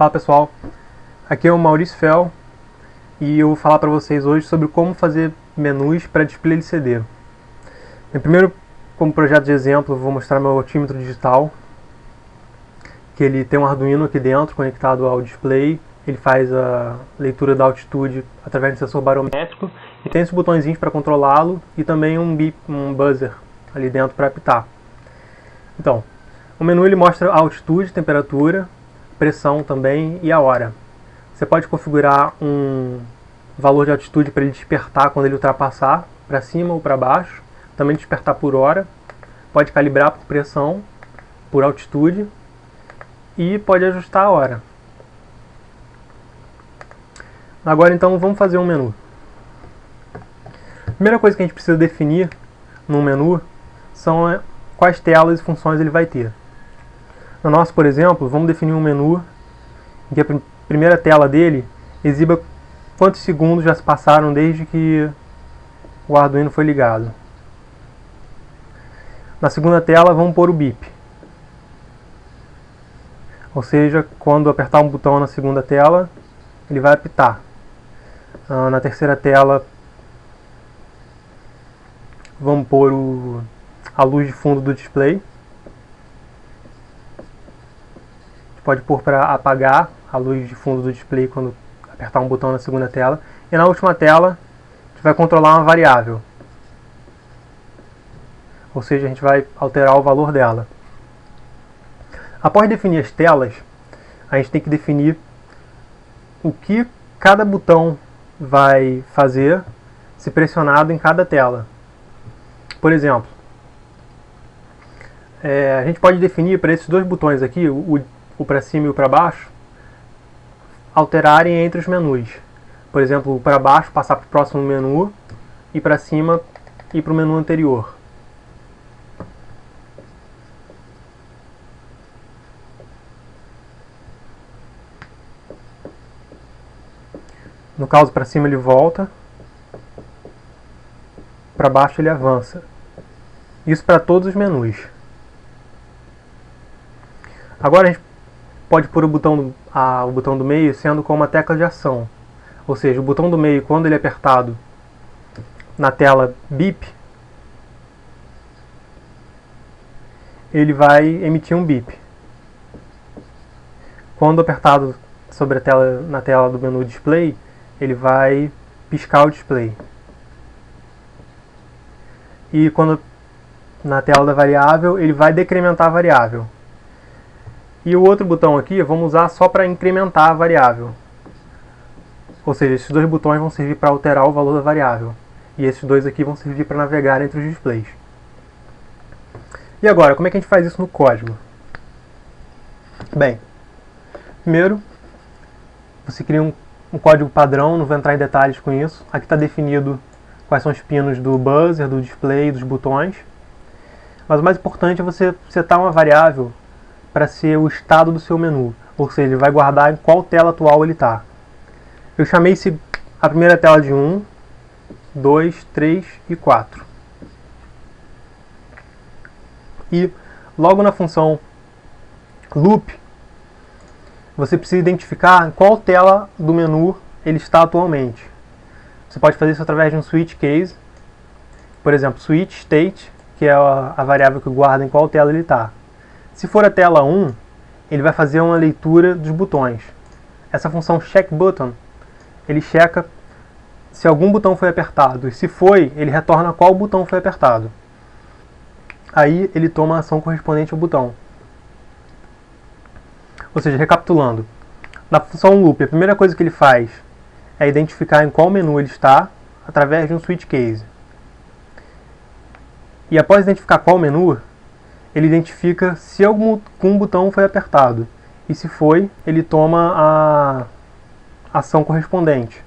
Fala pessoal, aqui é o Maurício Fel e eu vou falar para vocês hoje sobre como fazer menus para display LCD. Primeiro, como projeto de exemplo, eu vou mostrar meu altímetro digital, que ele tem um Arduino aqui dentro conectado ao display. Ele faz a leitura da altitude através do sensor barométrico e tem esses botõezinhos para controlá-lo e também um beep, um buzzer ali dentro para apitar. Então, o menu ele mostra a altitude, temperatura, pressão também e a hora. Você pode configurar um valor de altitude para ele despertar quando ele ultrapassar, para cima ou para baixo, também despertar por hora, pode calibrar por pressão, por altitude e pode ajustar a hora. Agora então vamos fazer um menu. A primeira coisa que a gente precisa definir no menu são quais telas e funções ele vai ter. No nosso, por exemplo, vamos definir um menu em que a primeira tela dele exiba quantos segundos já se passaram desde que o Arduino foi ligado. Na segunda tela vamos pôr o beep. Ou seja, quando apertar um botão na segunda tela, ele vai apitar. Na terceira tela vamos pôr a luz de fundo do display. Pode pôr para apagar a luz de fundo do display quando apertar um botão na segunda tela. E na última tela, a gente vai controlar uma variável. Ou seja, a gente vai alterar o valor dela. Após definir as telas, a gente tem que definir o que cada botão vai fazer se pressionado em cada tela. Por exemplo, a gente pode definir para esses dois botões aqui, o para cima e o para baixo, alterarem entre os menus. Por exemplo, o para baixo passar para o próximo menu e para cima ir para o menu anterior. No caso, para cima ele volta, para baixo ele avança. Isso para todos os menus. Agora a gente pode pôr o botão do meio sendo como uma tecla de ação. Ou seja, o botão do meio, quando ele é apertado na tela beep, ele vai emitir um beep. Quando apertado sobre na tela do menu display, ele vai piscar o display. E quando na tela da variável, ele vai decrementar a variável. E o outro botão aqui vamos usar só para incrementar a variável. Ou seja, esses dois botões vão servir para alterar o valor da variável. E esses dois aqui vão servir para navegar entre os displays. E agora, como é que a gente faz isso no código? Bem, primeiro, você cria um código padrão, não vou entrar em detalhes com isso. Aqui está definido quais são os pinos do buzzer, do display, dos botões. Mas o mais importante é você setar uma variável para ser o estado do seu menu, ou seja, ele vai guardar em qual tela atual ele está. Eu chamei a primeira tela de 1, 2, 3 e 4. E logo na função loop, você precisa identificar em qual tela do menu ele está atualmente. Você pode fazer isso através de um switch case, por exemplo, switch state, que é a variável que guarda em qual tela ele está. Se for a tela 1, ele vai fazer uma leitura dos botões. Essa função checkButton, ele checa se algum botão foi apertado. E se foi, ele retorna qual botão foi apertado. Aí ele toma a ação correspondente ao botão. Ou seja, recapitulando. Na função loop, a primeira coisa que ele faz é identificar em qual menu ele está através de um switch case. E após identificar qual menu, ele identifica se algum botão foi apertado. E se foi, ele toma a ação correspondente.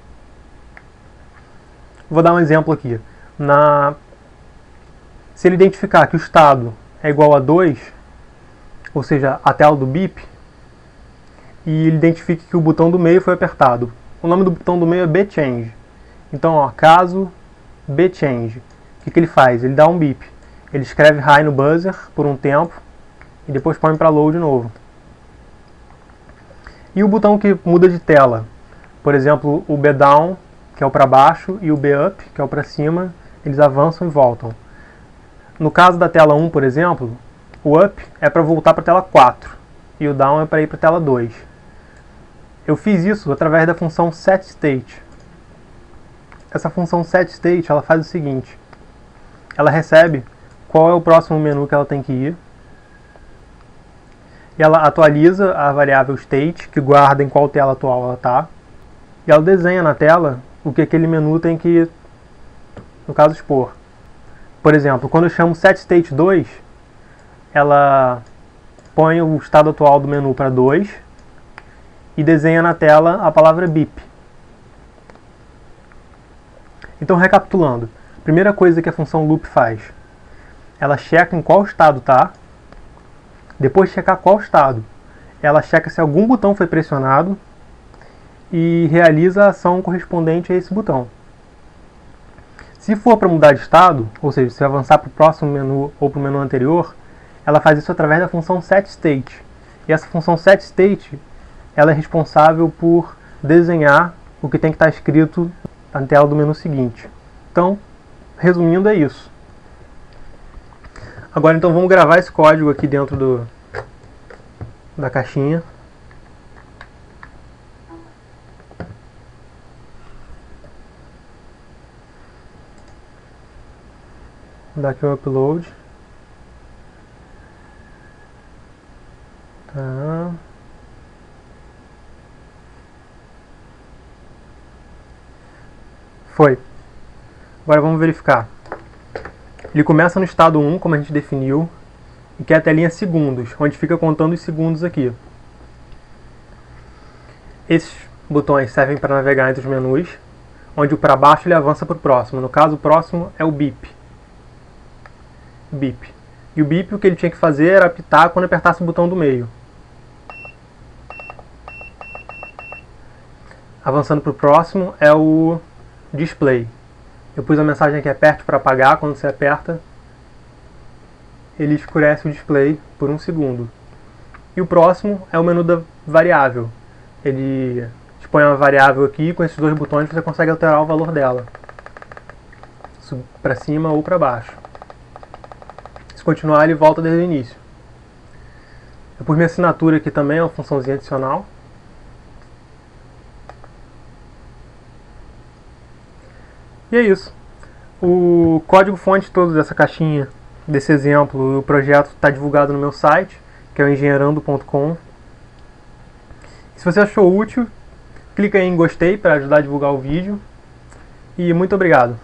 Vou dar um exemplo aqui. Se ele identificar que o estado é igual a 2, ou seja, a tela do beep, e ele identifica que o botão do meio foi apertado. O nome do botão do meio é bchange. Então, caso bchange, o que ele faz? Ele dá um beep. Ele escreve high no buzzer por um tempo e depois põe para low de novo. E o botão que muda de tela, por exemplo, o B down, que é o para baixo, e o B up, que é o para cima, eles avançam e voltam. No caso da tela 1, por exemplo, o up é para voltar para a tela 4 e o down é para ir para a tela 2. Eu fiz isso através da função setState. Essa função setState ela faz o seguinte: ela recebe qual é o próximo menu que ela tem que ir, e ela atualiza a variável state, que guarda em qual tela atual ela está, e ela desenha na tela o que aquele menu tem que, no caso, expor. Por exemplo, quando eu chamo setState2, ela põe o estado atual do menu para 2 e desenha na tela a palavra beep. Então, recapitulando, a primeira coisa que a função loop faz, ela checa em qual estado está. Depois de checar qual estado, ela checa se algum botão foi pressionado e realiza a ação correspondente a esse botão. Se for para mudar de estado, ou seja, se avançar para o próximo menu ou para o menu anterior, ela faz isso através da função setState. E essa função setState ela é responsável por desenhar o que tem que estar escrito na tela do menu seguinte. Então, resumindo, é isso. Agora então vamos gravar esse código aqui dentro da caixinha. Vou dar aqui um upload. Tá. Foi. Agora vamos verificar. Ele começa no estado 1, como a gente definiu, e quer a telinha segundos, onde fica contando os segundos aqui. Esses botões servem para navegar entre os menus, onde o para baixo ele avança para o próximo. No caso, o próximo é o beep. Beep. E o beep, o que ele tinha que fazer era apitar quando apertasse o botão do meio. Avançando para o próximo é o display. Eu pus a mensagem aqui, aperte para apagar. Quando você aperta, ele escurece o display por 1 segundo. E o próximo é o menu da variável. Ele expõe uma variável aqui, com esses 2 botões você consegue alterar o valor dela, para cima ou para baixo. Se continuar, ele volta desde o início. Eu pus minha assinatura aqui também, é uma funçãozinha adicional. E é isso. O código-fonte todo dessa caixinha, desse exemplo, o projeto está divulgado no meu site, que é o engenheirando.com. Se você achou útil, clica aí em gostei para ajudar a divulgar o vídeo. E muito obrigado.